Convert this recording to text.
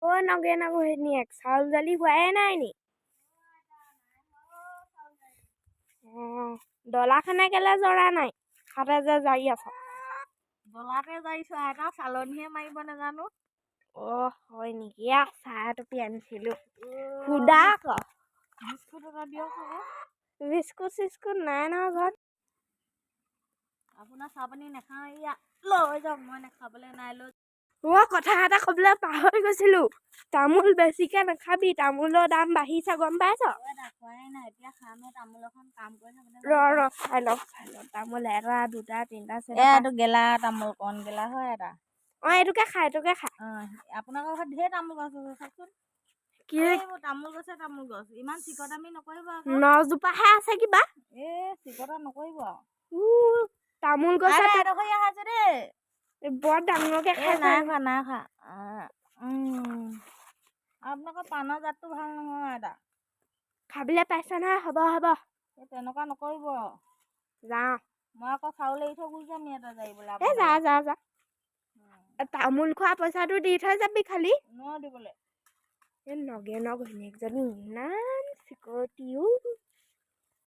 অ' নগে ঘৈণীয়েক চাউল দালি হোৱাই নাই নি? ডলাখানে কেলে জৰা নাই? হাতে যে জাৰি আছ। ডলাতে যাইছো এটা চালনীহে মাৰিব নাজানো। হয় নেকি? চাহ এটুপি আনিছিলো। সুদা আকৌ। বিস্কুট এটা দিয়ক আকৌ। বিস্কুট চিস্কুট নাই নহয় ঘৰত। আপোনাৰ চাহ পানী নাখাওঁ এয়া লৈ যাওক মই নাখাবলৈ নাই লৈ। কথা এটা কবলৈ পাহৰি গৈছিলো। তামোল বেছিকে নাখাবি, তামোলৰ দাম বাঢ়িছে গম পাইছ? খোৱাই নাই এতিয়া খামহে তামোল এখন কাম কৰি থাকোঁতে। খাই লওক তামোল এটা দুটা তিনিটা এইটো গেলা তামোল কণ গেলা হয় এটা। এইটোকে খা। আপোনালোকৰ ঘৰত ঢেৰ তামোল গছ আছে চাওকচোন। কি তামোল গছ ইমান চিকটামি নকৰিব আকৌ। 9 জোপাহে আছে কিবা। চিকটা নকৰিব আৰু। তামোল গছ এডোখৰীয়া আছে দেই। বৰ ডাঙৰকে খাইছে। নাই খোৱা। আপোনালোকৰ পাণৰ জাতটো ভাল নহয় এটা। খাবলৈ পাইছা নহয় হ'ব। তেনেকুৱা নকৰিব। যাওঁ। মই আকৌ চাউল এৰি থৈ গুচি যাম ইয়াতে যাৰিবলৈ। যা। তামোল খোৱা পইচাটো দি থৈ যাবি খালি। নোৱাৰো দিবলৈ। নগে ঘৈণীয়েকজনী ইমান চিকটিও।